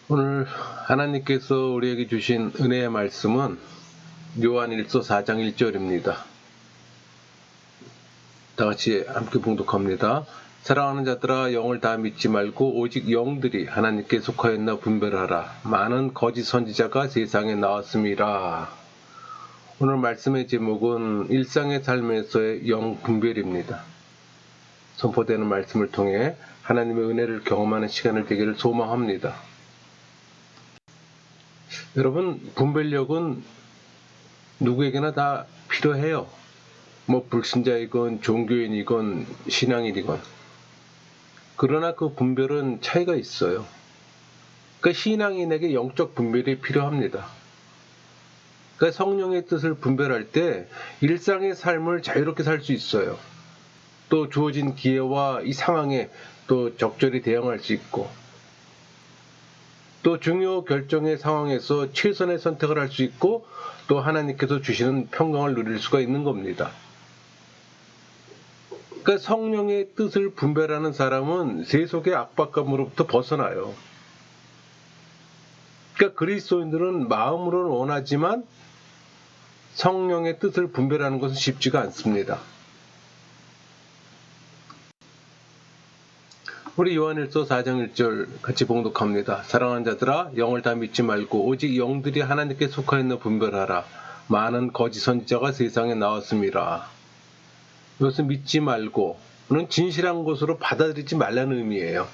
오늘 하나님께서 우리에게 주신 은혜의 말씀은 요한일서 4장 1절입니다. 다 같이 함께 봉독합니다. 사랑하는 자들아, 영을 다 믿지 말고 오직 영들이 하나님께 속하였나 분별하라. 많은 거짓 선지자가 세상에 나왔음이라. 오늘 말씀의 제목은 일상의 삶에서의 영 분별입니다. 선포되는 말씀을 통해 하나님의 은혜를 경험하는 시간을 되기를 소망합니다. 여러분, 분별력은 누구에게나 다 필요해요. 불신자이건 종교인이건 신앙인이건. 그러나 그 분별은 차이가 있어요. 그러니까 신앙인에게 영적 분별이 필요합니다. 그러니까 성령의 뜻을 분별할 때 일상의 삶을 자유롭게 살 수 있어요. 또 주어진 기회와 이 상황에 또 적절히 대응할 수 있고, 또 중요 결정의 상황에서 최선의 선택을 할 수 있고, 또 하나님께서 주시는 평강을 누릴 수가 있는 겁니다. 그러니까 성령의 뜻을 분별하는 사람은 세속의 압박감으로부터 벗어나요. 그러니까 그리스도인들은 마음으로는 원하지만 성령의 뜻을 분별하는 것은 쉽지가 않습니다. 우리 요한일서 4장 1절 같이 봉독합니다. 사랑하는 자들아, 영을 다 믿지 말고 오직 영들이 하나님께 속하였나 분별하라. 많은 거짓 선지자가 세상에 나왔습니다. 이것은 믿지 말고는 진실한 것으로 받아들이지 말라는 의미예요.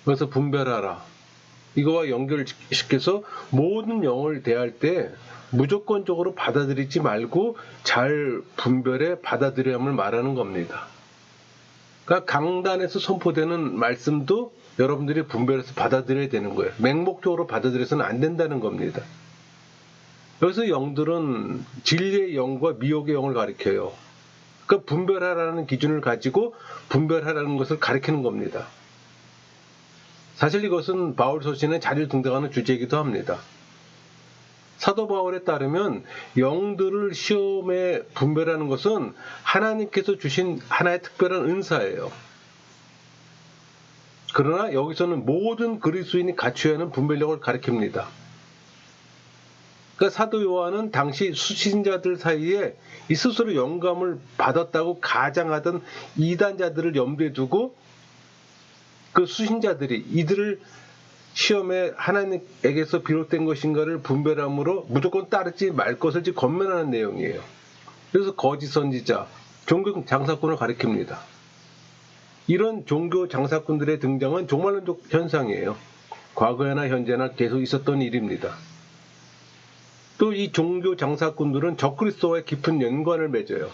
그래서 분별하라. 이거와 연결시켜서 모든 영을 대할 때 무조건적으로 받아들이지 말고 잘 분별해 받아들여야 함을 말하는 겁니다. 그러니까 강단에서 선포되는 말씀도 여러분들이 분별해서 받아들여야 되는 거예요. 맹목적으로 받아들여서는 안 된다는 겁니다. 여기서 영들은 진리의 영과 미혹의 영을 가리켜요. 그러니까 분별하라는 기준을 가지고 분별하라는 것을 가리키는 겁니다. 사실 이것은 바울 서신에 자주 등장하는 주제이기도 합니다. 사도 바울에 따르면 영들을 시험에 분별하는 것은 하나님께서 주신 하나의 특별한 은사예요. 그러나 여기서는 모든 그리스도인이 갖춰야 하는 분별력을 가리킵니다. 그러니까 사도 요한은 당시 수신자들 사이에 이 스스로 영감을 받았다고 가장하던 이단자들을 염두에 두고 그 수신자들이 이들을 시험에 하나님에게서 비롯된 것인가를 분별함으로 무조건 따르지 말 것을 권면하는 내용이에요. 그래서 거짓 선지자, 종교 장사꾼을 가리킵니다. 이런 종교 장사꾼들의 등장은 종말론적 현상이에요. 과거에나 현재나 계속 있었던 일입니다. 또 이 종교 장사꾼들은 적그리스도와의 깊은 연관을 맺어요.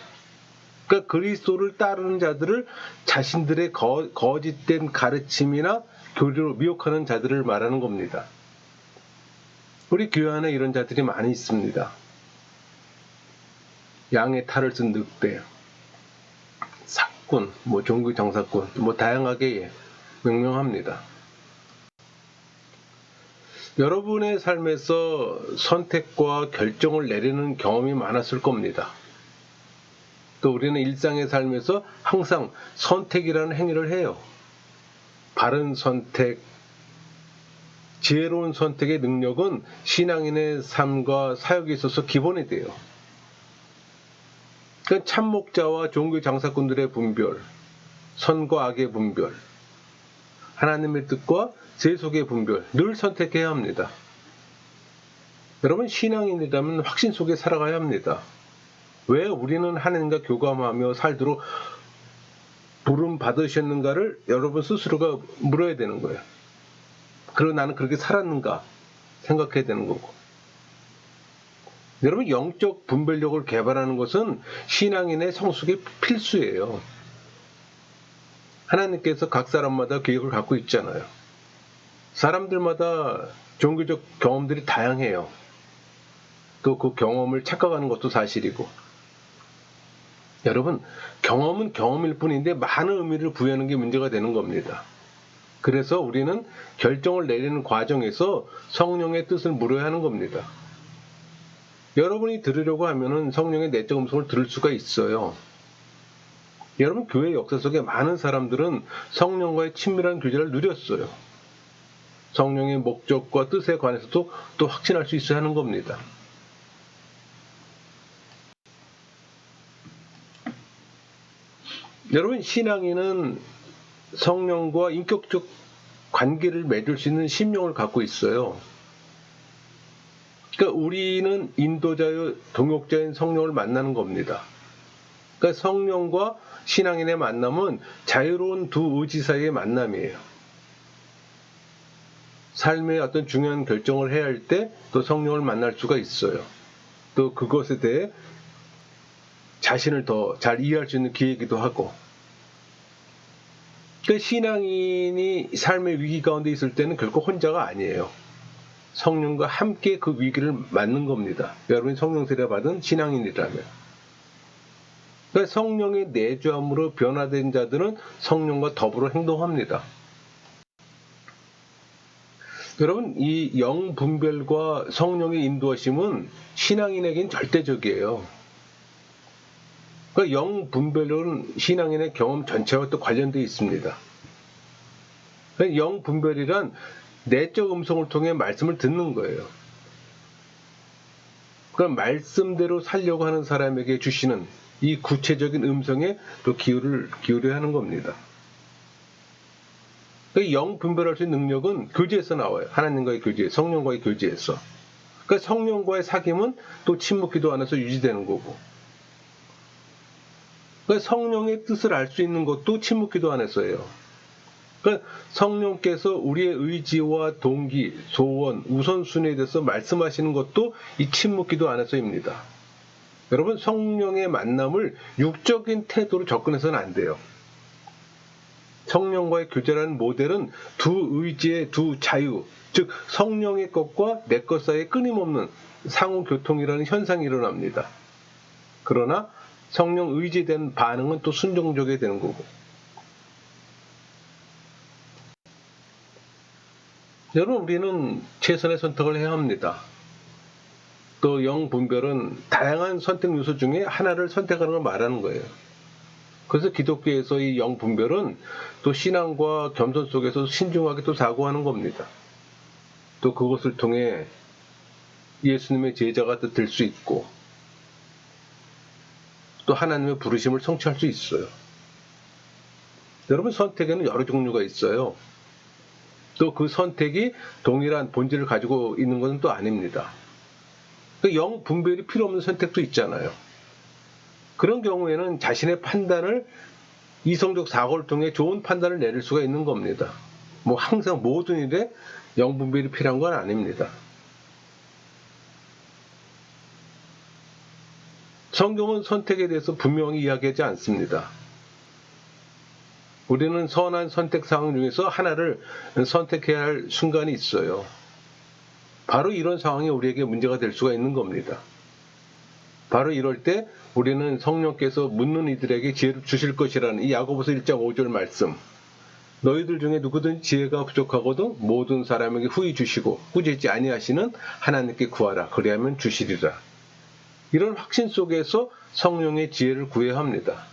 그러니까 그리스도를 따르는 자들을 자신들의 거짓된 가르침이나 교리로 미혹하는 자들을 말하는 겁니다. 우리 교회 안에 이런 자들이 많이 있습니다. 양의 탈을 쓴 늑대, 사꾼, 종교 장사꾼, 다양하게 명명합니다. 여러분의 삶에서 선택과 결정을 내리는 경험이 많았을 겁니다. 또 우리는 일상의 삶에서 항상 선택이라는 행위를 해요. 바른 선택, 지혜로운 선택의 능력은 신앙인의 삶과 사역에 있어서 기본이 돼요. 그러니까 참목자와 종교 장사꾼들의 분별, 선과 악의 분별, 하나님의 뜻과 세속의 분별, 늘 선택해야 합니다. 여러분, 신앙인이라면 확신 속에 살아가야 합니다. 왜 우리는 하나님과 교감하며 살도록 부름 받으셨는가를 여러분 스스로가 물어야 되는 거예요. 그리고 나는 그렇게 살았는가 생각해야 되는 거고. 여러분, 영적 분별력을 개발하는 것은 신앙인의 성숙의 필수예요. 하나님께서 각 사람마다 계획을 갖고 있잖아요. 사람들마다 종교적 경험들이 다양해요. 또 그 경험을 착각하는 것도 사실이고. 여러분, 경험은 경험일 뿐인데 많은 의미를 부여하는 게 문제가 되는 겁니다. 그래서 우리는 결정을 내리는 과정에서 성령의 뜻을 물어야 하는 겁니다. 여러분이 들으려고 하면은 성령의 내적 음성을 들을 수가 있어요. 여러분, 교회 역사 속에 많은 사람들은 성령과의 친밀한 교제를 누렸어요. 성령의 목적과 뜻에 관해서도 또 확신할 수 있어야 하는 겁니다. 여러분, 신앙인은 성령과 인격적 관계를 맺을 수 있는 심령을 갖고 있어요. 그러니까 우리는 인도자요 동역자인 성령을 만나는 겁니다. 그러니까 성령과 신앙인의 만남은 자유로운 두 의지 사이의 만남이에요. 삶의 어떤 중요한 결정을 해야 할 때 또 성령을 만날 수가 있어요. 또 그것에 대해 자신을 더 잘 이해할 수 있는 기회이기도 하고. 그러니까 신앙인이 삶의 위기 가운데 있을 때는 결코 혼자가 아니에요. 성령과 함께 그 위기를 맞는 겁니다. 여러분이 성령 세례 받은 신앙인이라면. 그러니까 성령의 내주함으로 변화된 자들은 성령과 더불어 행동합니다. 여러분, 이 영분별과 성령의 인도하심은 신앙인에겐 절대적이에요. 그러니까 영분별은 신앙인의 경험 전체와 또 관련되어 있습니다. 그러니까 영분별이란 내적 음성을 통해 말씀을 듣는 거예요. 그러니까 말씀대로 살려고 하는 사람에게 주시는 이 구체적인 음성에 또 기울여야 하는 겁니다. 영 분별할 수 있는 능력은 교제에서 나와요. 하나님과의 교제, 성령과의 교제에서. 그러니까 성령과의 사귐은 또 침묵 기도 안에서 유지되는 거고. 그러니까 성령의 뜻을 알 수 있는 것도 침묵 기도 안에서예요. 그러니까 성령께서 우리의 의지와 동기, 소원, 우선순위에 대해서 말씀하시는 것도 이 침묵 기도 안에서입니다. 여러분, 성령의 만남을 육적인 태도로 접근해서는 안 돼요. 성령과의 교제라는 모델은 두 의지의 두 자유, 즉 성령의 것과 내 것 사이에 끊임없는 상호교통이라는 현상이 일어납니다. 그러나 성령 의지에 대한 반응은 또 순종적이 되는 거고. 여러분, 우리는 최선의 선택을 해야 합니다. 또 영분별은 다양한 선택 요소 중에 하나를 선택하는 걸 말하는 거예요. 그래서 기독교에서 이 영분별은 또 신앙과 겸손 속에서 신중하게 또 사고하는 겁니다. 또 그것을 통해 예수님의 제자가 될 수 있고 또 하나님의 부르심을 성취할 수 있어요. 여러분, 선택에는 여러 종류가 있어요. 또 그 선택이 동일한 본질을 가지고 있는 것은 또 아닙니다. 영분별이 필요 없는 선택도 있잖아요. 그런 경우에는 자신의 판단을 이성적 사고를 통해 좋은 판단을 내릴 수가 있는 겁니다. 뭐 항상 모든 일에 영분별이 필요한 건 아닙니다. 성경은 선택에 대해서 분명히 이야기하지 않습니다. 우리는 선한 선택 상황 중에서 하나를 선택해야 할 순간이 있어요. 바로 이런 상황이 우리에게 문제가 될 수가 있는 겁니다. 바로 이럴 때 우리는 성령께서 묻는 이들에게 지혜를 주실 것이라는 이 야고보서 1장 5절 말씀, 너희들 중에 누구든 지혜가 부족하거든 모든 사람에게 후히 주시고 꾸짖지 아니하시는 하나님께 구하라 그리하면 주시리라. 이런 확신 속에서 성령의 지혜를 구해야 합니다.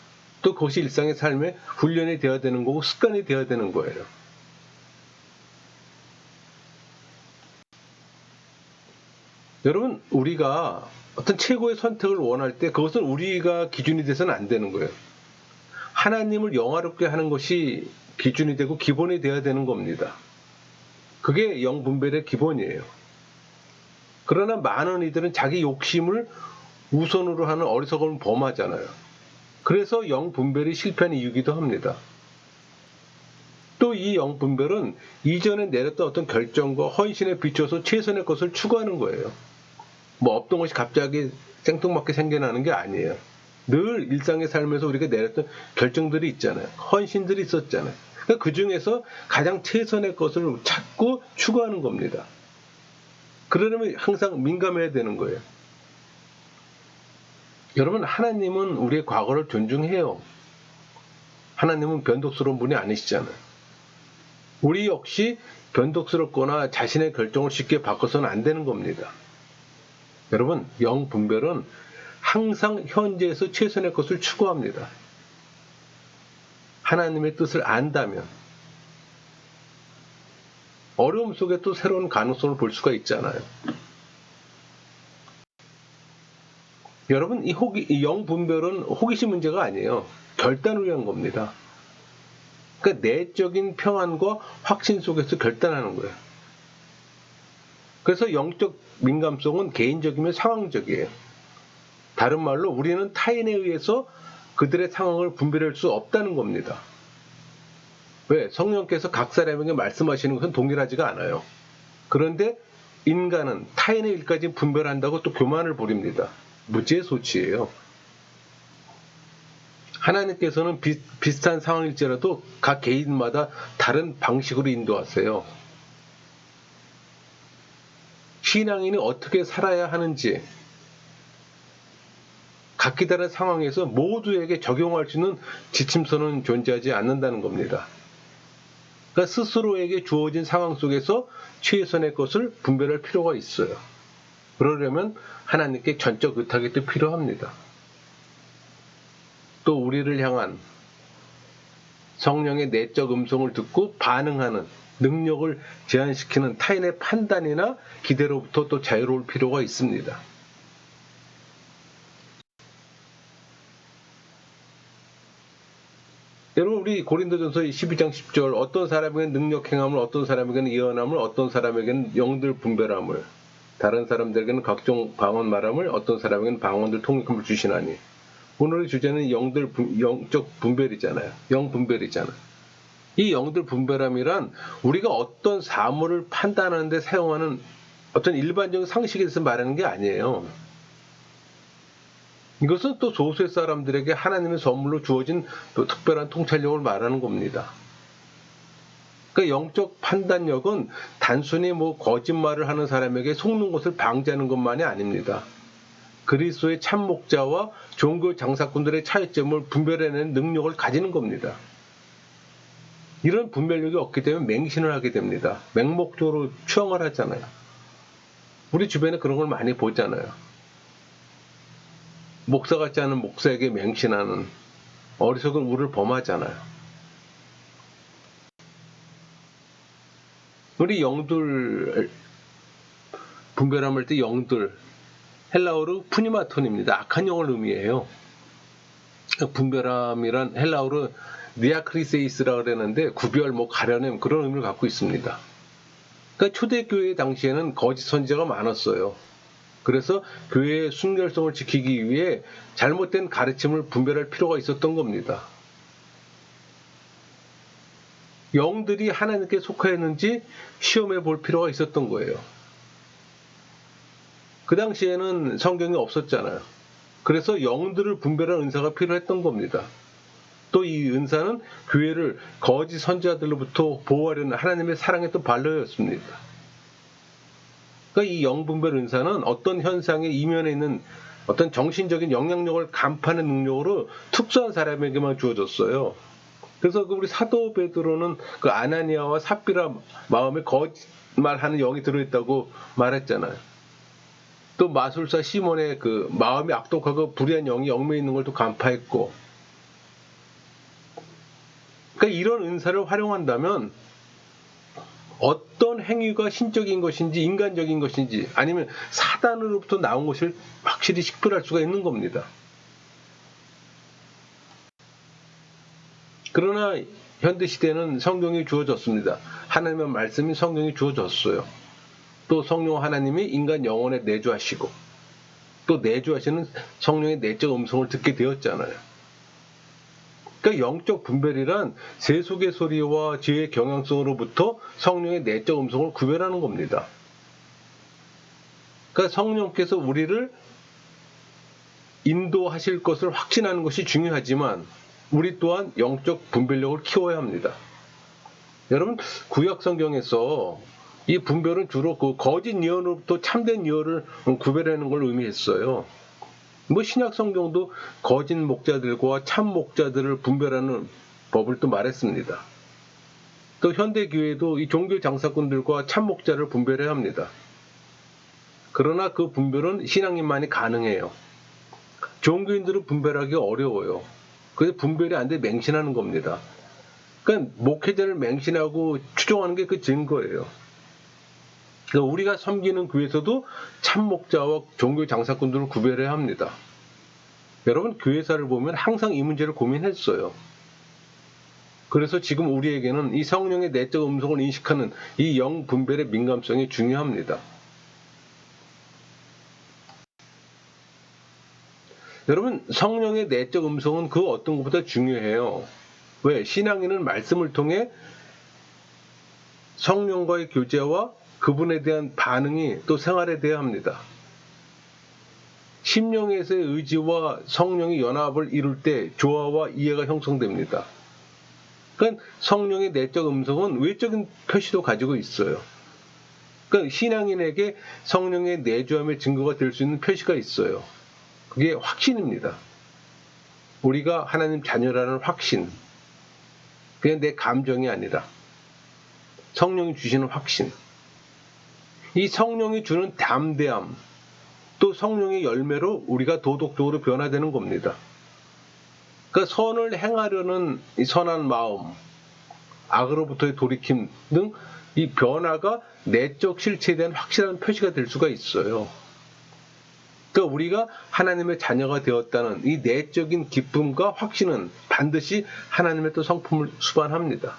또 그것이 일상의 삶의 훈련이 되어야 되는 거고 습관이 되어야 되는 거예요. 여러분, 우리가 어떤 최고의 선택을 원할 때 그것은 우리가 기준이 돼서는 안 되는 거예요. 하나님을 영화롭게 하는 것이 기준이 되고 기본이 되어야 되는 겁니다. 그게 영분별의 기본이에요. 그러나 많은 이들은 자기 욕심을 우선으로 하는 어리석음을 범하잖아요. 그래서 영분별이 실패한 이유기도 합니다. 또 이 영분별은 이전에 내렸던 어떤 결정과 헌신에 비춰서 최선의 것을 추구하는 거예요. 뭐 없던 것이 갑자기 생뚱맞게 생겨나는 게 아니에요. 늘 일상의 삶에서 우리가 내렸던 결정들이 있잖아요. 헌신들이 있었잖아요. 그러니까 그 중에서 가장 최선의 것을 찾고 추구하는 겁니다. 그러려면 항상 민감해야 되는 거예요. 여러분, 하나님은 우리의 과거를 존중해요. 하나님은 변덕스러운 분이 아니시잖아요. 우리 역시 변덕스럽거나 자신의 결정을 쉽게 바꿔서는 안 되는 겁니다. 여러분, 영분별은 항상 현재에서 최선의 것을 추구합니다. 하나님의 뜻을 안다면 어려움 속에 또 새로운 가능성을 볼 수가 있잖아요. 여러분, 이 영분별은 호기심 문제가 아니에요. 결단을 위한 겁니다. 그러니까 내적인 평안과 확신 속에서 결단하는 거예요. 그래서 영적 민감성은 개인적이며 상황적이에요. 다른 말로 우리는 타인에 의해서 그들의 상황을 분별할 수 없다는 겁니다. 왜? 성령께서 각 사람에게 말씀하시는 것은 동일하지가 않아요. 그런데 인간은 타인의 일까지 분별한다고 또 교만을 부립니다. 무지의 소치예요. 하나님께서는 비슷한 상황일지라도 각 개인마다 다른 방식으로 인도하세요. 신앙인이 어떻게 살아야 하는지 각기 다른 상황에서 모두에게 적용할 수 있는 지침서는 존재하지 않는다는 겁니다. 그러니까 스스로에게 주어진 상황 속에서 최선의 것을 분별할 필요가 있어요. 그러려면 하나님께 전적 의탁이 또 필요합니다. 또 우리를 향한 성령의 내적 음성을 듣고 반응하는 능력을 제한시키는 타인의 판단이나 기대로부터 또 자유로울 필요가 있습니다. 여러분, 우리 고린도전서 12장 10절 어떤 사람에게는 능력 행함을, 어떤 사람에게는 예언함을, 어떤 사람에게는 영들 분별함을, 다른 사람들에게는 각종 방언 말함을, 어떤 사람에게는 방언들 통역함을 주시나니. 오늘의 주제는 영적 분별이잖아요. 영 분별이잖아요. 이 영들 분별함이란 우리가 어떤 사물을 판단하는 데 사용하는 어떤 일반적인 상식에 대해서 말하는 게 아니에요. 이것은 또 소수의 사람들에게 하나님의 선물로 주어진 또 특별한 통찰력을 말하는 겁니다. 그러니까 영적 판단력은 단순히 거짓말을 하는 사람에게 속는 것을 방지하는 것만이 아닙니다. 그리스도의 참목자와 종교 장사꾼들의 차이점을 분별해내는 능력을 가지는 겁니다. 이런 분별력이 없기 때문에 맹신을 하게 됩니다. 맹목적으로 추앙을 하잖아요. 우리 주변에 그런 걸 많이 보잖아요. 목사 같지 않은 목사에게 맹신하는 어리석은 우를 범하잖아요. 우리 영들 분별함을 때 영들 헬라어로 푸니마톤입니다. 악한 영을 의미해요. 분별함이란 헬라어로 니아크리세이스라고 그러는데 구별, 가려냄 그런 의미를 갖고 있습니다. 그러니까 초대교회 당시에는 거짓 선지자가 많았어요. 그래서 교회의 순결성을 지키기 위해 잘못된 가르침을 분별할 필요가 있었던 겁니다. 영들이 하나님께 속하였는지 시험해 볼 필요가 있었던 거예요. 그 당시에는 성경이 없었잖아요. 그래서 영들을 분별하는 은사가 필요했던 겁니다. 또 이 은사는 교회를 거짓 선지자들로부터 보호하려는 하나님의 사랑의 또 발로였습니다. 그러니까 이 영분별 은사는 어떤 현상의 이면에 있는 어떤 정신적인 영향력을 간파하는 능력으로 특수한 사람에게만 주어졌어요. 그래서 우리 사도 베드로는 그 아나니아와 삽비라 마음에 거짓말하는 영이 들어있다고 말했잖아요. 또 마술사 시몬의 그 마음이 악독하고 불의한 영이 영매에 있는 걸 또 간파했고. 그러니까 이런 은사를 활용한다면 어떤 행위가 신적인 것인지 인간적인 것인지 아니면 사단으로부터 나온 것을 확실히 식별할 수가 있는 겁니다. 그러나 현대시대는 성경이 주어졌습니다. 하나님의 말씀이 성경이 주어졌어요. 또 성령 하나님이 인간 영혼에 내주하시고 또 내주하시는 성령의 내적 음성을 듣게 되었잖아요. 그러니까 영적 분별이란 세속의 소리와 지혜의 경향성으로부터 성령의 내적 음성을 구별하는 겁니다. 그러니까 성령께서 우리를 인도하실 것을 확신하는 것이 중요하지만 우리 또한 영적 분별력을 키워야 합니다. 여러분, 구약 성경에서 이 분별은 주로 그 거짓 예언으로부터 참된 예언을 구별하는 걸 의미했어요. 신약 성경도 거짓 목자들과 참 목자들을 분별하는 법을 또 말했습니다. 또 현대 교회도 이 종교 장사꾼들과 참 목자를 분별해야 합니다. 그러나 그 분별은 신앙인만이 가능해요. 종교인들은 분별하기 어려워요. 그래서 분별이 안 돼 맹신하는 겁니다. 그러니까 목회자를 맹신하고 추종하는 게 그 증거예요. 그러니까 우리가 섬기는 교회에서도 참목자와 종교 장사꾼들을 구별해야 합니다. 여러분, 교회사를 보면 항상 이 문제를 고민했어요. 그래서 지금 우리에게는 이 성령의 내적 음성을 인식하는 이 영 분별의 민감성이 중요합니다. 여러분, 성령의 내적 음성은 그 어떤 것보다 중요해요. 왜? 신앙인은 말씀을 통해 성령과의 교제와 그분에 대한 반응이 또 생활에 대해야 합니다. 심령에서의 의지와 성령이 연합을 이룰 때 조화와 이해가 형성됩니다. 그러니까 성령의 내적 음성은 외적인 표시도 가지고 있어요. 그러니까 신앙인에게 성령의 내주함의 증거가 될 수 있는 표시가 있어요. 그게 확신입니다. 우리가 하나님 자녀라는 확신. 그냥 내 감정이 아니라 성령이 주시는 확신. 이 성령이 주는 담대함, 또 성령의 열매로 우리가 도덕적으로 변화되는 겁니다. 그러니까 선을 행하려는 이 선한 마음, 악으로부터의 돌이킴 등 이 변화가 내적 실체에 대한 확실한 표시가 될 수가 있어요. 그러니까 우리가 하나님의 자녀가 되었다는 이 내적인 기쁨과 확신은 반드시 하나님의 또 성품을 수반합니다.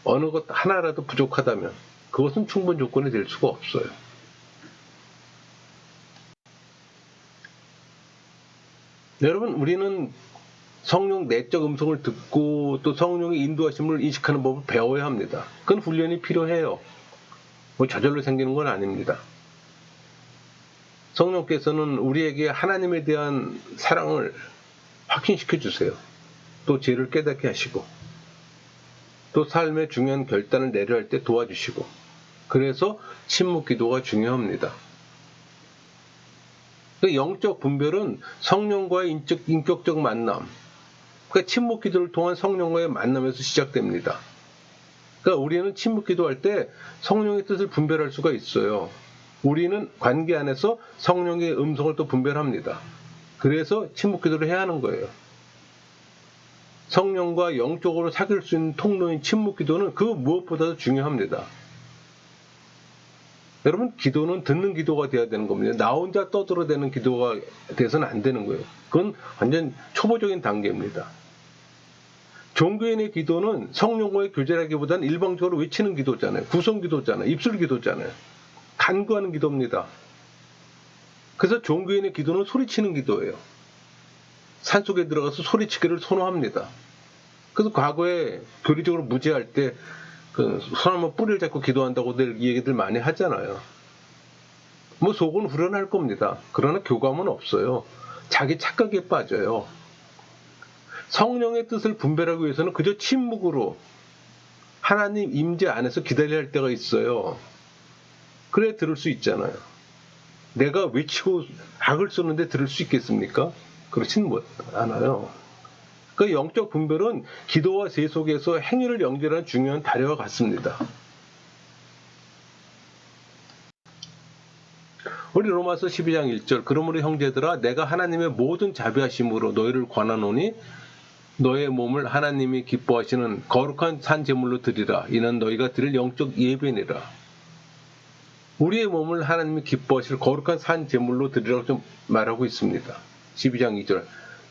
어느 것 하나라도 부족하다면 그것은 충분 조건이 될 수가 없어요. 여러분, 우리는 성령 내적 음성을 듣고 또 성령의 인도하심을 인식하는 법을 배워야 합니다. 그건 훈련이 필요해요. 뭐 저절로 생기는 건 아닙니다. 성령께서는 우리에게 하나님에 대한 사랑을 확신시켜 주세요. 또 죄를 깨닫게 하시고 또 삶의 중요한 결단을 내려야 할 때 도와주시고, 그래서 침묵 기도가 중요합니다. 영적 분별은 성령과의 인격적 만남, 그러니까 침묵 기도를 통한 성령과의 만남에서 시작됩니다. 그러니까 우리는 침묵 기도할 때 성령의 뜻을 분별할 수가 있어요. 우리는 관계 안에서 성령의 음성을 또 분별합니다. 그래서 침묵 기도를 해야 하는 거예요. 성령과 영적으로 사귈 수 있는 통로인 침묵 기도는 그 무엇보다도 중요합니다. 여러분, 기도는 듣는 기도가 돼야 되는 겁니다. 나 혼자 떠들어대는 기도가 돼서는 안 되는 거예요. 그건 완전 초보적인 단계입니다. 종교인의 기도는 성령과의 교제라기보다는 일방적으로 외치는 기도잖아요. 구성 기도잖아요. 입술 기도잖아요. 간구하는 기도입니다. 그래서 종교인의 기도는 소리치는 기도예요. 산속에 들어가서 소리치기를 선호합니다. 그래서 과거에 교리적으로 무죄할 때 손 한번 뿌리를 잡고 기도한다고들 이 얘기들 많이 하잖아요. 뭐 속은 후련할 겁니다. 그러나 교감은 없어요. 자기 착각에 빠져요. 성령의 뜻을 분별하기 위해서는 그저 침묵으로 하나님 임재 안에서 기다려야 할 때가 있어요. 그래 들을 수 있잖아요. 내가 외치고 악을 쏘는데 들을 수 있겠습니까? 그렇지는 않아요. 그 영적 분별은 기도와 제 속에서 행위를 연결하는 중요한 다리와 같습니다. 우리 로마서 12장 1절, 그러므로 형제들아 내가 하나님의 모든 자비하심으로 너희를 권하노니 너의 몸을 하나님이 기뻐하시는 거룩한 산 제물로 드리라. 이는 너희가 드릴 영적 예배니라. 우리의 몸을 하나님이 기뻐하실 거룩한 산 제물로 드리라고 좀 말하고 있습니다. 12장 2절.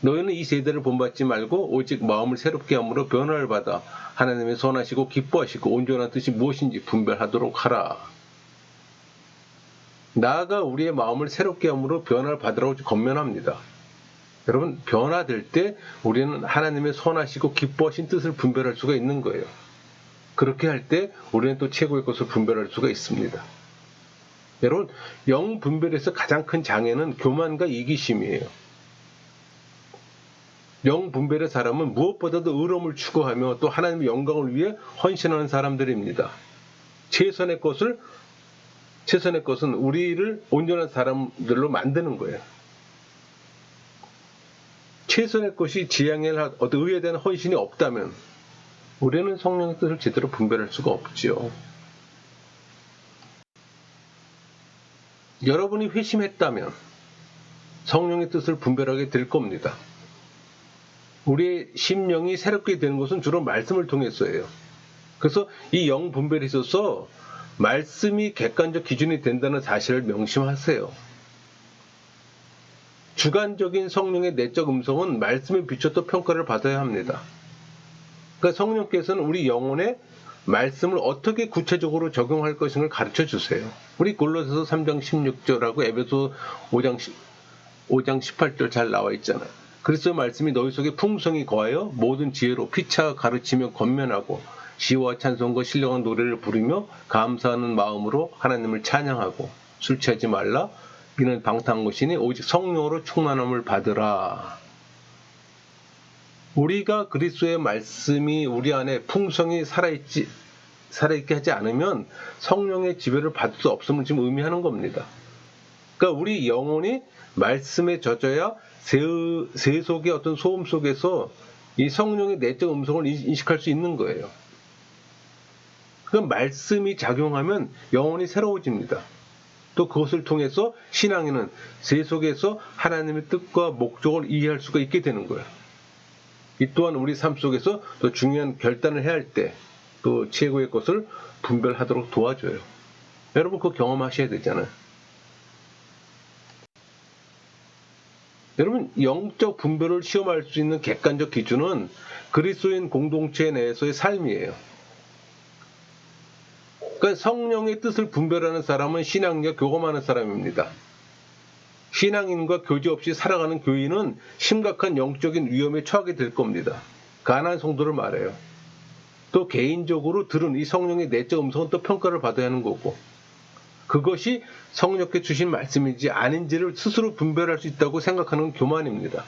너희는 이 세대를 본받지 말고 오직 마음을 새롭게 함으로 변화를 받아 하나님의 선하시고 기뻐하시고 온전한 뜻이 무엇인지 분별하도록 하라. 나아가 우리의 마음을 새롭게 함으로 변화를 받으라고 권면합니다. 여러분, 변화될 때 우리는 하나님의 선하시고 기뻐하신 뜻을 분별할 수가 있는 거예요. 그렇게 할 때 우리는 또 최고의 것을 분별할 수가 있습니다. 여러분, 영 분별에서 가장 큰 장애는 교만과 이기심이에요. 영 분별의 사람은 무엇보다도 의로움을 추구하며 또 하나님의 영광을 위해 헌신하는 사람들입니다. 최선의 것은 우리를 온전한 사람들로 만드는 거예요. 최선의 것이 지향에 의에 대한 헌신이 없다면 우리는 성령의 뜻을 제대로 분별할 수가 없지요. 여러분이 회심했다면 성령의 뜻을 분별하게 될 겁니다. 우리의 심령이 새롭게 되는 것은 주로 말씀을 통해서예요. 그래서 이 영 분별에 있어서 말씀이 객관적 기준이 된다는 사실을 명심하세요. 주관적인 성령의 내적 음성은 말씀에 비춰 또 평가를 받아야 합니다. 그러니까 성령께서는 우리 영혼에 말씀을 어떻게 구체적으로 적용할 것인가를 가르쳐 주세요. 우리 골로새서 3장 16절하고 에베소 5장 18절 잘 나와 있잖아요. 그리스도의 말씀이 너희 속에 풍성히 거하여 모든 지혜로 피차 가르치며 권면하고 시와 찬송과 신령한 노래를 부르며 감사하는 마음으로 하나님을 찬양하고 술 취하지 말라. 이는 방탕한 것이니 오직 성령으로 충만함을 받으라. 우리가 그리스도의 말씀이 우리 안에 풍성히 살아있게 하지 않으면 성령의 지배를 받을 수 없음을 지금 의미하는 겁니다. 그러니까 우리 영혼이 말씀에 젖어야 세속의 어떤 소음 속에서 이 성령의 내적 음성을 인식할 수 있는 거예요. 그 말씀이 작용하면 영혼이 새로워집니다. 또 그것을 통해서 신앙인은 세속에서 하나님의 뜻과 목적을 이해할 수가 있게 되는 거예요. 이 또한 우리 삶 속에서 또 중요한 결단을 해야 할 때 또 최고의 것을 분별하도록 도와줘요. 여러분 그거 경험하셔야 되잖아요. 여러분 영적 분별을 시험할 수 있는 객관적 기준은 그리스도인 공동체 내에서의 삶이에요. 그러니까 성령의 뜻을 분별하는 사람은 신앙과 교감하는 사람입니다. 신앙인과 교제 없이 살아가는 교인은 심각한 영적인 위험에 처하게 될 겁니다. 가난한 성도를 말해요. 또 개인적으로 들은 이 성령의 내적 음성은 또 평가를 받아야 하는 거고 그것이 성령께 주신 말씀인지 아닌지를 스스로 분별할 수 있다고 생각하는 교만입니다.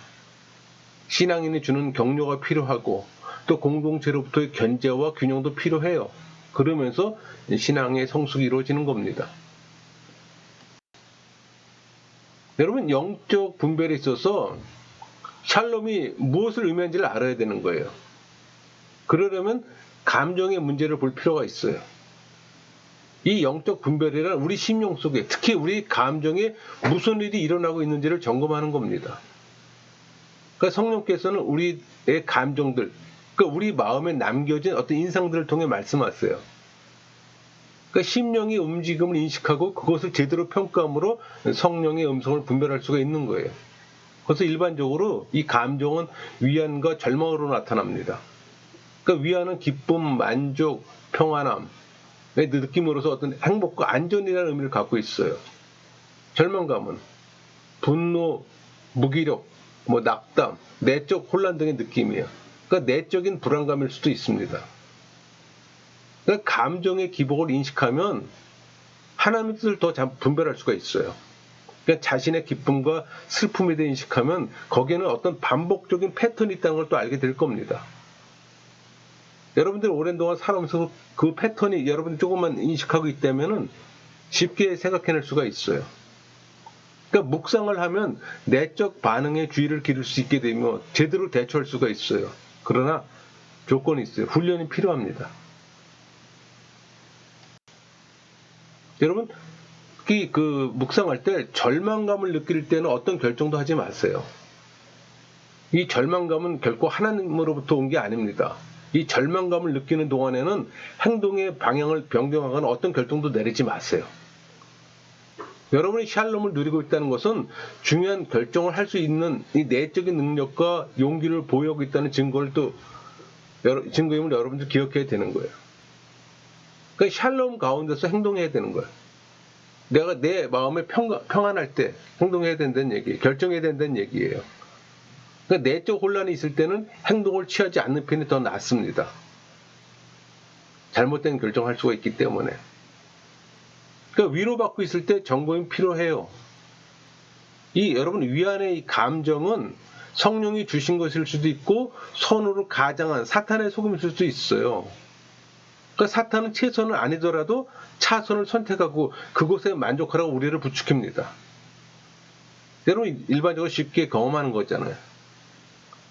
신앙인이 주는 격려가 필요하고 또 공동체로부터의 견제와 균형도 필요해요. 그러면서 신앙의 성숙이 이루어지는 겁니다. 여러분 영적 분별에 있어서 샬롬이 무엇을 의미하는지를 알아야 되는 거예요. 그러려면 감정의 문제를 볼 필요가 있어요. 이 영적 분별이란 우리 심령 속에 특히 우리 감정에 무슨 일이 일어나고 있는지를 점검하는 겁니다. 그러니까 성령께서는 우리의 감정들, 그러니까 우리 마음에 남겨진 어떤 인상들을 통해 말씀하세요. 그러니까 심령의 움직임을 인식하고 그것을 제대로 평가함으로 성령의 음성을 분별할 수가 있는 거예요. 그래서 일반적으로 이 감정은 위안과 절망으로 나타납니다. 그러니까 위안은 기쁨, 만족, 평안함의 느낌으로서 어떤 행복과 안전이라는 의미를 갖고 있어요. 절망감은 분노, 무기력, 낙담, 내적 혼란 등의 느낌이에요. 그러니까 내적인 불안감일 수도 있습니다. 그러니까 감정의 기복을 인식하면 하나님의 뜻을 더 분별할 수가 있어요. 그러니까 자신의 기쁨과 슬픔에 대해 인식하면 거기에는 어떤 반복적인 패턴이 있다는 걸 또 알게 될 겁니다. 여러분들 오랜 동안 살아오면서 그 패턴이 여러분들 조금만 인식하고 있다면 쉽게 생각해낼 수가 있어요. 그러니까 묵상을 하면 내적 반응에 주의를 기울일 수 있게 되면 제대로 대처할 수가 있어요. 그러나 조건이 있어요. 훈련이 필요합니다. 여러분 그 묵상할 때 절망감을 느낄 때는 어떤 결정도 하지 마세요. 이 절망감은 결코 하나님으로부터 온 게 아닙니다. 이 절망감을 느끼는 동안에는 행동의 방향을 변경하거나 어떤 결정도 내리지 마세요. 여러분이 샬롬을 누리고 있다는 것은 중요한 결정을 할 수 있는 이 내적인 능력과 용기를 보유하고 있다는 증거임을 여러분들 기억해야 되는 거예요. 그러니까 샬롬 가운데서 행동해야 되는 거예요. 내가 내 마음에 평안할 때 행동해야 된다는 얘기예요. 결정해야 된다는 얘기예요. 그러니까 내적 혼란이 있을 때는 행동을 취하지 않는 편이 더 낫습니다. 잘못된 결정을 할 수가 있기 때문에. 그러니까 위로받고 있을 때 정보임이 필요해요. 여러분 위안의 이 감정은 성령이 주신 것일 수도 있고 손으로 가장한 사탄의 소금일 수도 있어요. 그러니까 사탄은 최선은 아니더라도 차선을 선택하고 그곳에 만족하라고 우리를 부추깁니다. 여러분 일반적으로 쉽게 경험하는 거잖아요.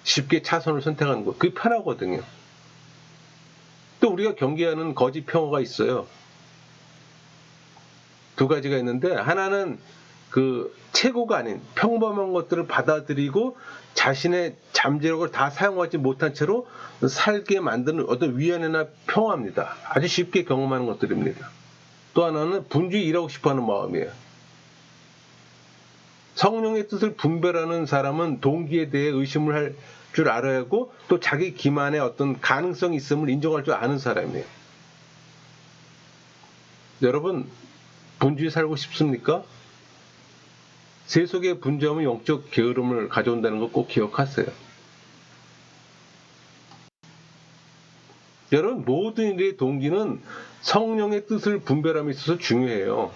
쉽게 차선을 선택하는 거. 그게 편하거든요. 또 우리가 경계하는 거짓 평화가 있어요. 두 가지가 있는데 하나는 그 최고가 아닌 평범한 것들을 받아들이고 자신의 잠재력을 다 사용하지 못한 채로 살게 만드는 어떤 위안이나 평화입니다. 아주 쉽게 경험하는 것들입니다. 또 하나는 분주히 일하고 싶어하는 마음이에요. 성령의 뜻을 분별하는 사람은 동기에 대해 의심을 할 줄 알아야 하고 또 자기 기만의 어떤 가능성이 있음을 인정할 줄 아는 사람이에요. 여러분, 분주히 살고 싶습니까? 세속의 분주함은 영적 게으름을 가져온다는 거 꼭 기억하세요. 여러분, 모든 일의 동기는 성령의 뜻을 분별함에 있어서 중요해요.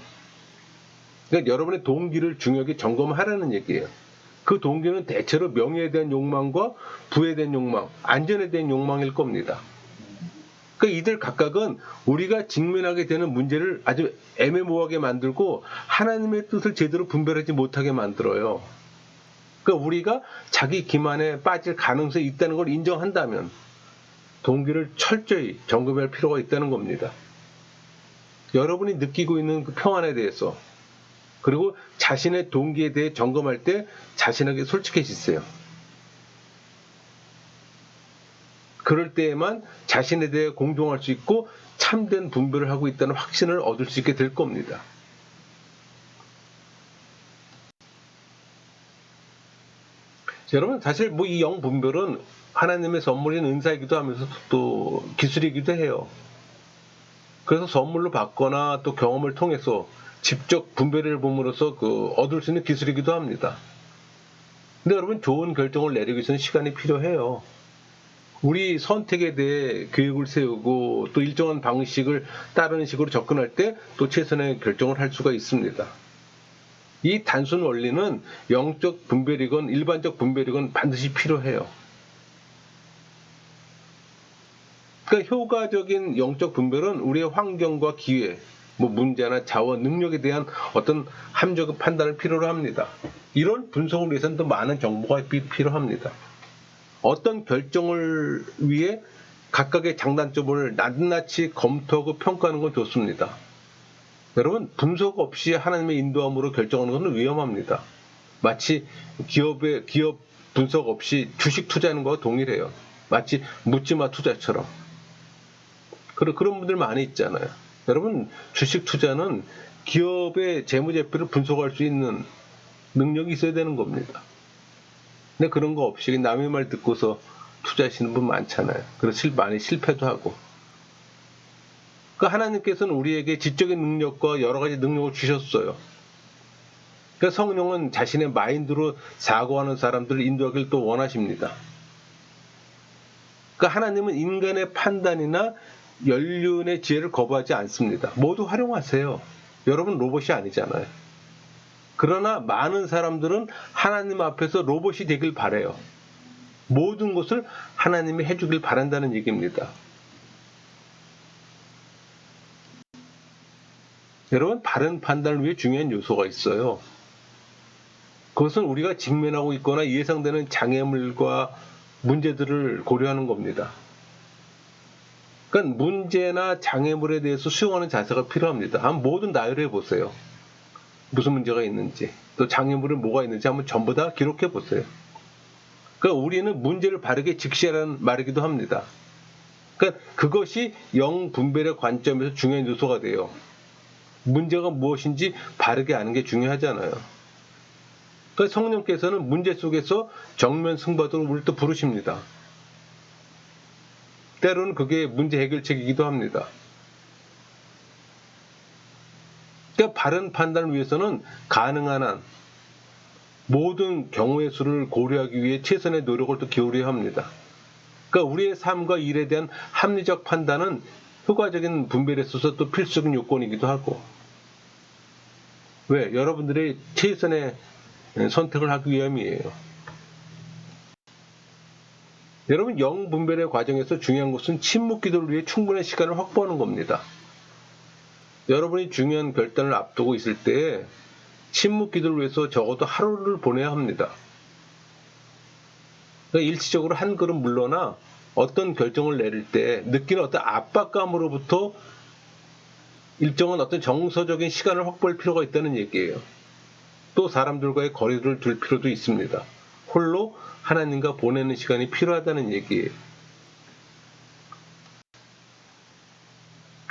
그러니까 여러분의 동기를 중요하게 점검하라는 얘기예요. 그 동기는 대체로 명예에 대한 욕망과 부에 대한 욕망, 안전에 대한 욕망일 겁니다. 그러니까 이들 각각은 우리가 직면하게 되는 문제를 아주 애매모호하게 만들고 하나님의 뜻을 제대로 분별하지 못하게 만들어요. 그러니까 우리가 자기 기만에 빠질 가능성이 있다는 걸 인정한다면 동기를 철저히 점검할 필요가 있다는 겁니다. 여러분이 느끼고 있는 그 평안에 대해서 그리고 자신의 동기에 대해 점검할 때 자신에게 솔직해지세요. 그럴 때에만 자신에 대해 공정할 수 있고 참된 분별을 하고 있다는 확신을 얻을 수 있게 될 겁니다. 여러분, 사실 이 영분별은 하나님의 선물인 은사이기도 하면서 또 기술이기도 해요. 그래서 선물로 받거나 또 경험을 통해서 직접 분별을 봄으로써 얻을 수 있는 기술이기도 합니다. 근데 여러분, 좋은 결정을 내리기 위해서는 시간이 필요해요. 우리 선택에 대해 계획을 세우고 또 일정한 방식을 따르는 식으로 접근할 때 또 최선의 결정을 할 수가 있습니다. 이 단순 원리는 영적 분별이건 일반적 분별이건 반드시 필요해요. 그러니까 효과적인 영적 분별은 우리의 환경과 기회, 문제나 자원, 능력에 대한 어떤 합리적 판단을 필요로 합니다. 이런 분석을 위해서는 더 많은 정보가 필요합니다. 어떤 결정을 위해 각각의 장단점을 낱낱이 검토하고 평가하는 건 좋습니다. 여러분, 분석 없이 하나님의 인도함으로 결정하는 것은 위험합니다. 마치 기업 분석 없이 주식 투자하는 것과 동일해요. 마치 묻지마 투자처럼. 그런 분들 많이 있잖아요. 여러분, 주식 투자는 기업의 재무제표를 분석할 수 있는 능력이 있어야 되는 겁니다. 근데 그런 거 없이 남의 말 듣고서 투자하시는 분 많잖아요. 그래서 많이 실패도 하고. 그러니까 하나님께서는 우리에게 지적인 능력과 여러 가지 능력을 주셨어요. 그러니까 성령은 자신의 마인드로 사고하는 사람들을 인도하기를 또 원하십니다. 그러니까 하나님은 인간의 판단이나 연륜의 지혜를 거부하지 않습니다. 모두 활용하세요. 여러분 로봇이 아니잖아요. 그러나 많은 사람들은 하나님 앞에서 로봇이 되길 바라요. 모든 것을 하나님이 해주길 바란다는 얘기입니다. 여러분, 바른 판단을 위해 중요한 요소가 있어요. 그것은 우리가 직면하고 있거나 예상되는 장애물과 문제들을 고려하는 겁니다. 그러니까 문제나 장애물에 대해서 수용하는 자세가 필요합니다. 한번 모두 나열해 보세요. 무슨 문제가 있는지, 또 장애물은 뭐가 있는지 한번 전부 다 기록해 보세요. 그러니까 우리는 문제를 바르게 직시하라는 말이기도 합니다. 그러니까 그것이 영 분별의 관점에서 중요한 요소가 돼요. 문제가 무엇인지 바르게 아는 게 중요하잖아요. 그러니까 성령께서는 문제 속에서 정면 승부하도록 우리를 또 부르십니다. 때로는 그게 문제 해결책이기도 합니다. 그러니까 바른 판단을 위해서는 가능한 한 모든 경우의 수를 고려하기 위해 최선의 노력을 또 기울여야 합니다. 그러니까 우리의 삶과 일에 대한 합리적 판단은 효과적인 분별에 있어서 또 필수적인 요건이기도 하고. 왜? 여러분들의 최선의 선택을 하기 위함이에요. 여러분, 영 분별의 과정에서 중요한 것은 침묵 기도를 위해 충분한 시간을 확보하는 겁니다. 여러분이 중요한 결단을 앞두고 있을 때 침묵 기도를 위해서 적어도 하루를 보내야 합니다. 그러니까 일시적으로 한 걸음 물러나 어떤 결정을 내릴 때 느끼는 어떤 압박감으로부터 일정한 어떤 정서적인 시간을 확보할 필요가 있다는 얘기예요. 또 사람들과의 거리를 둘 필요도 있습니다. 홀로 하나님과 보내는 시간이 필요하다는 얘기예요.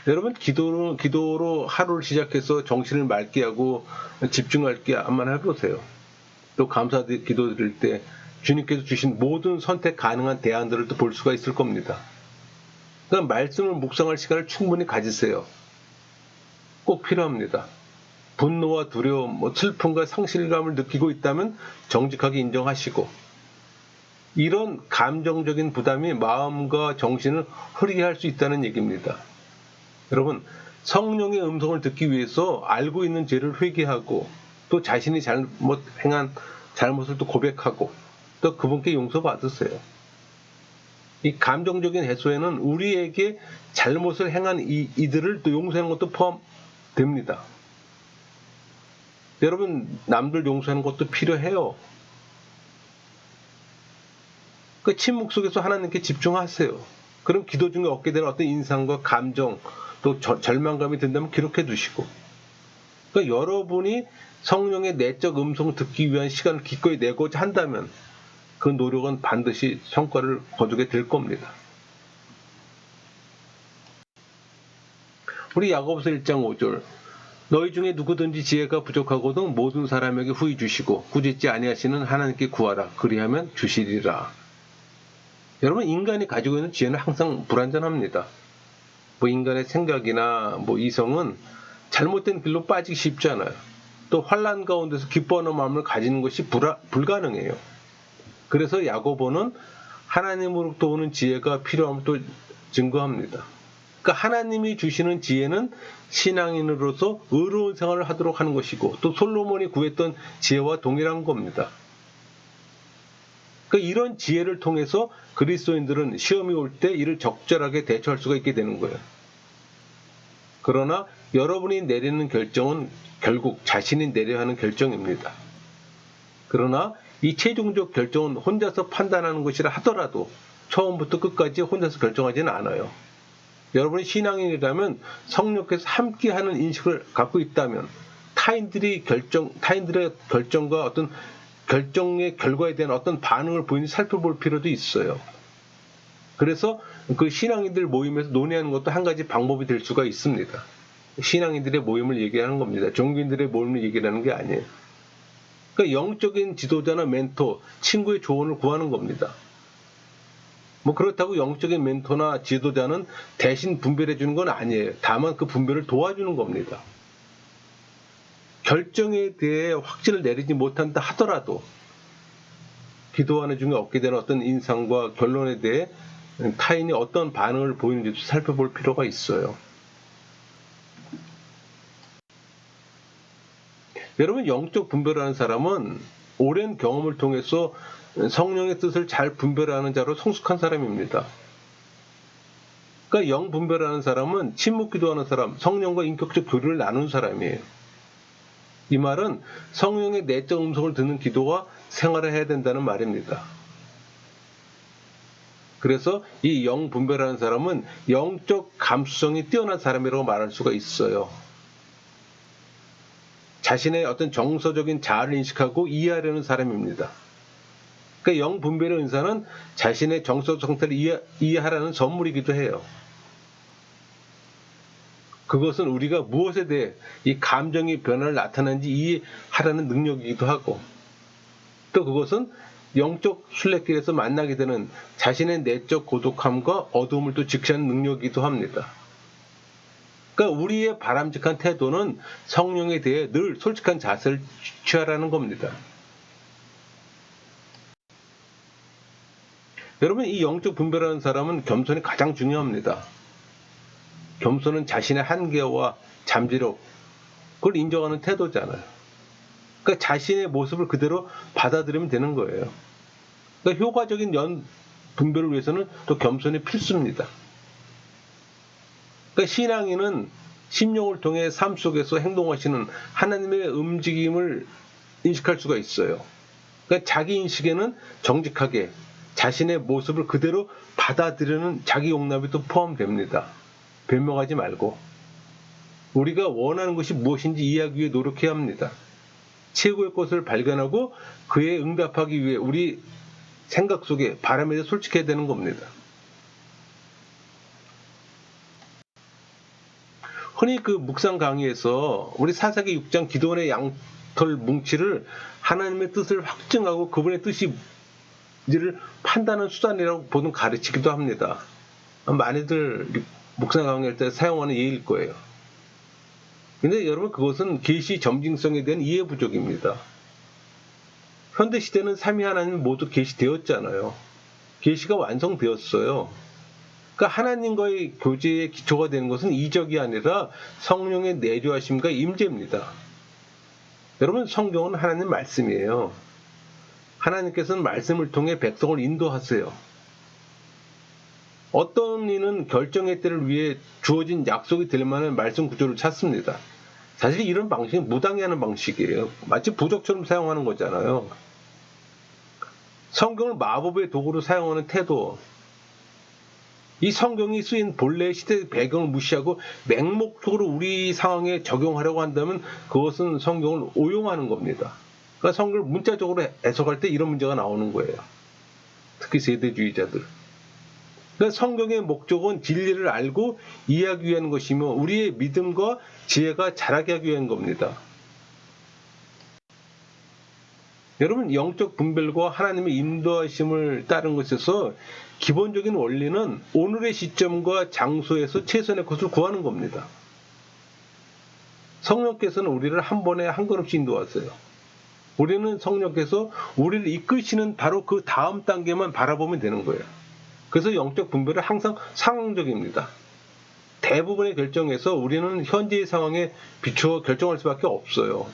여러분 기도로 하루를 시작해서 정신을 맑게 하고 집중할 게 한번 해보세요. 또 감사 기도 드릴 때 주님께서 주신 모든 선택 가능한 대안들을 또 볼 수가 있을 겁니다. 그러니까 말씀을 묵상할 시간을 충분히 가지세요. 꼭 필요합니다. 분노와 두려움, 슬픔과 상실감을 느끼고 있다면 정직하게 인정하시고, 이런 감정적인 부담이 마음과 정신을 흐리게 할 수 있다는 얘기입니다. 여러분, 성령의 음성을 듣기 위해서 알고 있는 죄를 회개하고 또 자신이 행한 잘못을 또 고백하고 또 그분께 용서받으세요. 이 감정적인 해소에는 우리에게 잘못을 행한 이들을 또 용서하는 것도 포함됩니다. 여러분, 남들 용서하는 것도 필요해요. 그 침묵 속에서 하나님께 집중하세요. 그럼 기도 중에 얻게 되는 어떤 인상과 감정, 또 절망감이 든다면 기록해 두시고, 그러니까 여러분이 성령의 내적 음성을 듣기 위한 시간을 기꺼이 내고자 한다면 그 노력은 반드시 성과를 거두게 될 겁니다. 우리 야고보서 1장 5절, 너희 중에 누구든지 지혜가 부족하거든 모든 사람에게 후히 주시고 꾸짖지 아니하시는 하나님께 구하라. 그리하면 주시리라. 여러분, 인간이 가지고 있는 지혜는 항상 불완전합니다. 인간의 생각이나 이성은 잘못된 길로 빠지기 쉽지 않아요. 또 환난 가운데서 기뻐하는 마음을 가지는 것이 불가능해요. 그래서 야고보는 하나님으로부터 오는 지혜가 필요함을 또 증거합니다. 그러니까 하나님이 주시는 지혜는 신앙인으로서 의로운 생활을 하도록 하는 것이고, 또 솔로몬이 구했던 지혜와 동일한 겁니다. 그러니까 이런 지혜를 통해서 그리스도인들은 시험이 올 때 이를 적절하게 대처할 수가 있게 되는 거예요. 그러나 여러분이 내리는 결정은 결국 자신이 내려야 하는 결정입니다. 그러나 이 최종적 결정은 혼자서 판단하는 것이라 하더라도 처음부터 끝까지 혼자서 결정하지는 않아요. 여러분이 신앙인이라면 성령께서 함께하는 인식을 갖고 있다면 타인들의 결정과 어떤 결정의 결과에 대한 어떤 반응을 보이는지 살펴볼 필요도 있어요. 그래서 그 신앙인들 모임에서 논의하는 것도 한 가지 방법이 될 수가 있습니다. 신앙인들의 모임을 얘기하는 겁니다. 종교인들의 모임을 얘기하는 게 아니에요. 그러니까 영적인 지도자나 멘토, 친구의 조언을 구하는 겁니다. 그렇다고 영적인 멘토나 지도자는 대신 분별해 주는 건 아니에요. 다만 그 분별을 도와주는 겁니다. 결정에 대해 확신을 내리지 못한다 하더라도 기도하는 중에 얻게 되는 어떤 인상과 결론에 대해 타인이 어떤 반응을 보이는지 살펴볼 필요가 있어요. 여러분, 영적 분별하는 사람은 오랜 경험을 통해서 성령의 뜻을 잘 분별하는 자로 성숙한 사람입니다. 그러니까 영 분별하는 사람은 침묵 기도하는 사람, 성령과 인격적 교류를 나누는 사람이에요. 이 말은 성령의 내적 음성을 듣는 기도와 생활을 해야 된다는 말입니다. 그래서 이 영 분별하는 사람은 영적 감수성이 뛰어난 사람이라고 말할 수가 있어요. 자신의 어떤 정서적인 자아를 인식하고 이해하려는 사람입니다. 그러니까 영 분별의 은사는 자신의 정서적 상태를 이해하라는 선물이기도 해요. 그것은 우리가 무엇에 대해 이 감정의 변화를 나타나는지 이해하라는 능력이기도 하고, 또 그것은 영적 순례길에서 만나게 되는 자신의 내적 고독함과 어두움을 또 직시하는 능력이기도 합니다. 그러니까 우리의 바람직한 태도는 성령에 대해 늘 솔직한 자세를 취하라는 겁니다. 여러분, 이 영적 분별하는 사람은 겸손이 가장 중요합니다. 겸손은 자신의 한계와 잠재력, 그걸 인정하는 태도잖아요. 그러니까 자신의 모습을 그대로 받아들이면 되는 거예요. 그러니까 효과적인 분별을 위해서는 또 겸손이 필수입니다. 그러니까 신앙인은 심령을 통해 삶 속에서 행동하시는 하나님의 움직임을 인식할 수가 있어요. 그러니까 자기 인식에는 정직하게 자신의 모습을 그대로 받아들이는 자기 용납이 또 포함됩니다. 변명하지 말고 우리가 원하는 것이 무엇인지 이해하기 위해 노력해야 합니다. 최고의 것을 발견하고 그에 응답하기 위해 우리 생각 속에 바람에 대해 솔직해야 되는 겁니다. 흔히 그 묵상 강의에서 우리 사사기 6장 기도원의 양털 뭉치를 하나님의 뜻을 확증하고 그분의 뜻이 이를 판단하는 수단이라고 보는 가르치기도 합니다. 많이들 묵상 강의할 때 사용하는 예일 거예요. 근데 여러분 그것은 계시 점징성에 대한 이해 부족입니다. 현대 시대는 삼위 하나님이 모두 계시되었잖아요. 계시가 완성되었어요. 그러니까 하나님과의 교제의 기초가 되는 것은 이적이 아니라 성령의 내주하심과 임재입니다. 여러분 성경은 하나님 말씀이에요. 하나님께서는 말씀을 통해 백성을 인도하세요. 어떤 이는 결정의 때를 위해 주어진 약속이 될 만한 말씀 구조를 찾습니다. 사실 이런 방식은 무당해하는 방식이에요. 마치 부적처럼 사용하는 거잖아요. 성경을 마법의 도구로 사용하는 태도, 이 성경이 쓰인 본래의 시대 배경을 무시하고 맹목적으로 우리 상황에 적용하려고 한다면 그것은 성경을 오용하는 겁니다. 그러니까 성경을 문자적으로 해석할 때 이런 문제가 나오는 거예요. 특히 세대주의자들. 그러니까 성경의 목적은 진리를 알고 이해하기 위한 것이며 우리의 믿음과 지혜가 자라게 하기 위한 겁니다. 여러분 영적 분별과 하나님의 인도하심을 따른 것에서 기본적인 원리는 오늘의 시점과 장소에서 최선의 것을 구하는 겁니다. 성령께서는 우리를 한 번에 한 걸음씩 인도하세요. 우리는 성령께서 우리를 이끄시는 바로 그 다음 단계만 바라보면 되는 거예요. 그래서 영적 분별은 항상 상황적입니다. 대부분의 결정에서 우리는 현재의 상황에 비추어 결정할 수밖에 없어요.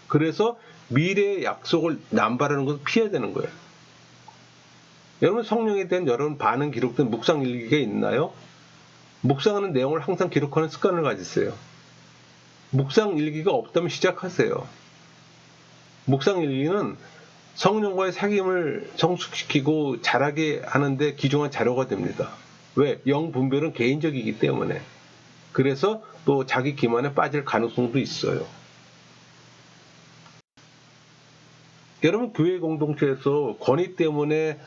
그래서 미래의 약속을 남발하는 것을 피해야 되는 거예요. 여러분 성령에 대한 여러분 반응 기록된 묵상 일기가 있나요? 묵상하는 내용을 항상 기록하는 습관을 가지세요. 묵상 일기가 없다면 시작하세요. 묵상 일기는 성령과의 사귐을 성숙시키고 자라게 하는데 귀중한 자료가 됩니다. 왜? 영 분별은 개인적이기 때문에. 그래서 또 자기 기만에 빠질 가능성도 있어요. 여러분 교회 공동체에서 권위 때문에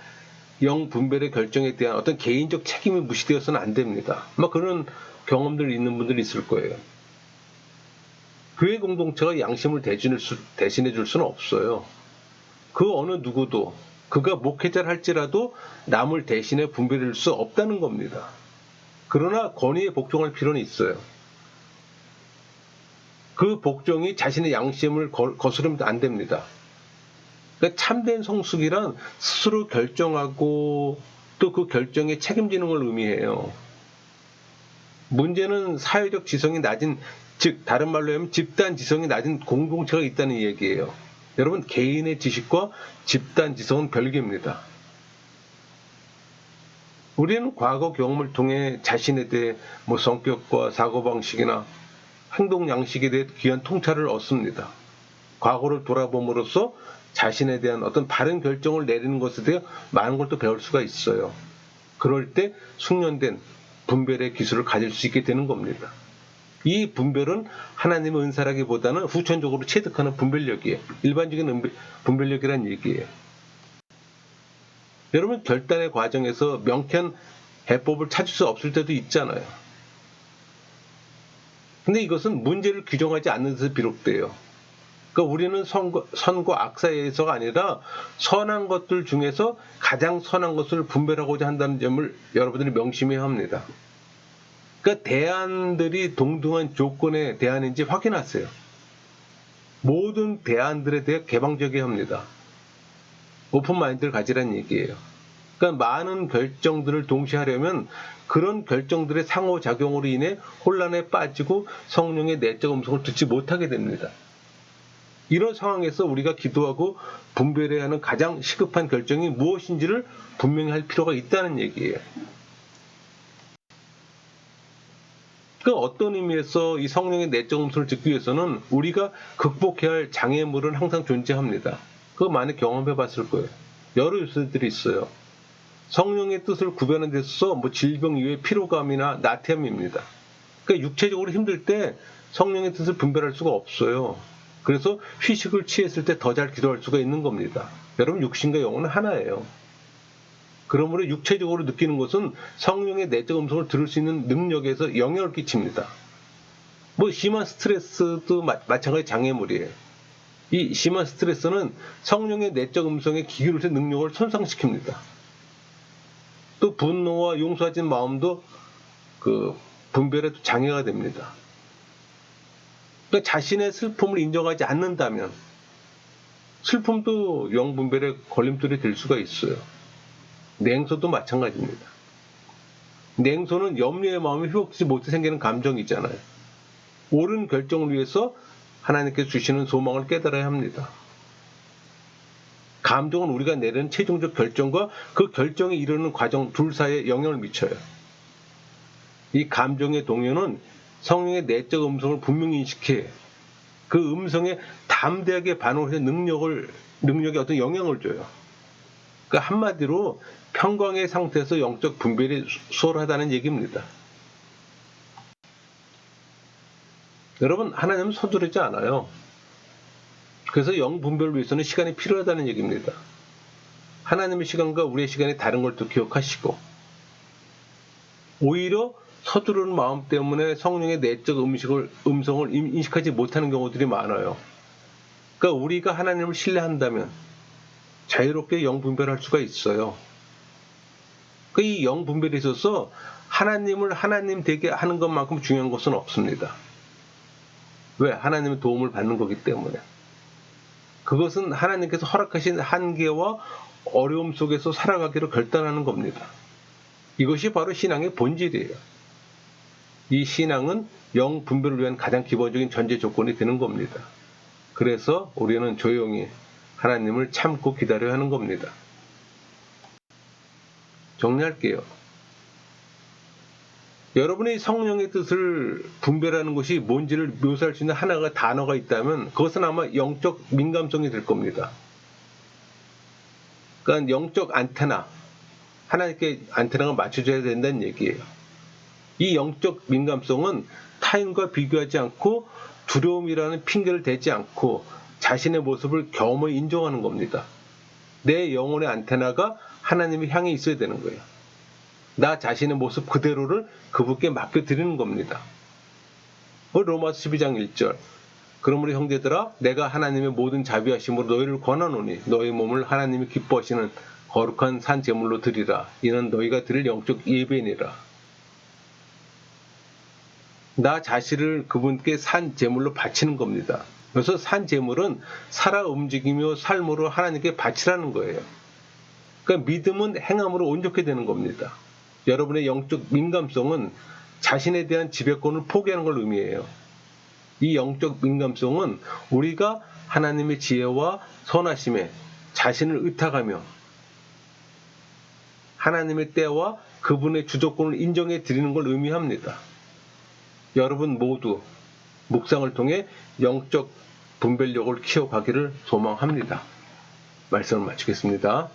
영 분별의 결정에 대한 어떤 개인적 책임이 무시되어서는 안 됩니다. 그런 경험들 있는 분들이 있을 거예요. 교회 공동체가 양심을 대신해 줄 수는 없어요. 그 어느 누구도 그가 목회자를 할지라도 남을 대신해 분별해 줄 수 없다는 겁니다. 그러나 권위에 복종할 필요는 있어요. 그 복종이 자신의 양심을 거스르면 안 됩니다. 그러니까 참된 성숙이란 스스로 결정하고 또 그 결정에 책임지는 걸 의미해요. 문제는 사회적 지성이 낮은, 즉 다른 말로 하면 집단 지성이 낮은 공동체가 있다는 얘기예요. 여러분 개인의 지식과 집단 지성은 별개입니다. 우리는 과거 경험을 통해 자신에 대해 성격과 사고방식이나 행동 양식에 대해 귀한 통찰을 얻습니다. 과거를 돌아봄으로써 자신에 대한 어떤 바른 결정을 내리는 것에 대해 많은 걸 또 배울 수가 있어요. 그럴 때 숙련된 분별의 기술을 가질 수 있게 되는 겁니다. 이 분별은 하나님의 은사라기보다는 후천적으로 체득하는 분별력이에요. 일반적인 분별력이란 얘기예요. 여러분 결단의 과정에서 명쾌한 해법을 찾을 수 없을 때도 있잖아요. 근데 이것은 문제를 규정하지 않는 데서 비롯돼요. 그러니까 우리는 선과 악 사이에서가 아니라 선한 것들 중에서 가장 선한 것을 분별하고자 한다는 점을 여러분들이 명심해야 합니다. 그러니까 대안들이 동등한 조건의 대안인지 확인하세요. 모든 대안들에 대해 개방적이어야 합니다. 오픈마인드를 가지라는 얘기예요. 그러니까 많은 결정들을 동시에 하려면 그런 결정들의 상호작용으로 인해 혼란에 빠지고 성령의 내적 음성을 듣지 못하게 됩니다. 이런 상황에서 우리가 기도하고 분별해야 하는 가장 시급한 결정이 무엇인지를 분명히 할 필요가 있다는 얘기예요. 그 어떤 의미에서 이 성령의 내적 음성을 듣기 위해서는 우리가 극복해야 할 장애물은 항상 존재합니다. 그거 많이 경험해 봤을 거예요. 여러 요소들이 있어요. 성령의 뜻을 구별하는 데 있어서 질병 이외의 피로감이나 나태함입니다. 그러니까 육체적으로 힘들 때 성령의 뜻을 분별할 수가 없어요. 그래서 휴식을 취했을 때 더 잘 기도할 수가 있는 겁니다. 여러분 육신과 영혼은 하나예요. 그러므로 육체적으로 느끼는 것은 성령의 내적 음성을 들을 수 있는 능력에서 영향을 끼칩니다. 뭐 심한 스트레스도 마찬가지 장애물이에요. 이 심한 스트레스는 성령의 내적 음성의 기울의 능력을 손상시킵니다. 또 분노와 용서하지 마음도 그 분별에 장애가 됩니다. 그러니까 자신의 슬픔을 인정하지 않는다면 슬픔도 영분별의 걸림돌이 될 수가 있어요. 냉소도 마찬가지입니다. 냉소는 염려의 마음이 회복되지 못해 생기는 감정이잖아요. 옳은 결정을 위해서 하나님께서 주시는 소망을 깨달아야 합니다. 감정은 우리가 내리는 최종적 결정과 그 결정에 이르는 과정 둘 사이에 영향을 미쳐요. 이 감정의 동요는 성령의 내적 음성을 분명히 인식해 그 음성에 담대하게 반응할 능력에 어떤 영향을 줘요. 그러니까 한마디로 평강의 상태에서 영적 분별이 수월하다는 얘기입니다. 여러분, 하나님은 서두르지 않아요. 그래서 영 분별을 위해서는 시간이 필요하다는 얘기입니다. 하나님의 시간과 우리의 시간이 다른 걸 또 기억하시고, 오히려 서두르는 마음 때문에 성령의 내적 음성을 인식하지 못하는 경우들이 많아요. 그러니까 우리가 하나님을 신뢰한다면 자유롭게 영 분별할 수가 있어요. 이 영 분별에 있어서 하나님을 하나님 되게 하는 것만큼 중요한 것은 없습니다. 왜? 하나님의 도움을 받는 거기 때문에. 그것은 하나님께서 허락하신 한계와 어려움 속에서 살아가기로 결단하는 겁니다. 이것이 바로 신앙의 본질이에요. 이 신앙은 영 분별을 위한 가장 기본적인 전제 조건이 되는 겁니다. 그래서 우리는 조용히 하나님을 참고 기다려야 하는 겁니다. 정리할게요. 여러분이 성령의 뜻을 분별하는 것이 뭔지를 묘사할 수 있는 하나가 단어가 있다면 그것은 아마 영적 민감성이 될 겁니다. 그러니까 영적 안테나, 하나님께 안테나가 맞춰져야 된다는 얘기예요. 이 영적 민감성은 타인과 비교하지 않고 두려움이라는 핑계를 대지 않고 자신의 모습을 겸허히 인정하는 겁니다. 내 영혼의 안테나가 하나님을 향해 있어야 되는 거예요. 나 자신의 모습 그대로를 그분께 맡겨드리는 겁니다. 로마서 12장 1절 그러므로 형제들아 내가 하나님의 모든 자비하심으로 너희를 권하노니 너희 몸을 하나님이 기뻐하시는 거룩한 산 제물로 드리라. 이는 너희가 드릴 영적 예배니라. 나 자신을 그분께 산 제물로 바치는 겁니다. 그래서 산 제물은 살아 움직이며 삶으로 하나님께 바치라는 거예요. 그러니까 믿음은 행함으로 온전케 되는 겁니다. 여러분의 영적 민감성은 자신에 대한 지배권을 포기하는 걸 의미해요. 이 영적 민감성은 우리가 하나님의 지혜와 선하심에 자신을 의탁하며 하나님의 때와 그분의 주도권을 인정해 드리는 걸 의미합니다. 여러분 모두 묵상을 통해 영적 분별력을 키워가기를 소망합니다. 말씀을 마치겠습니다.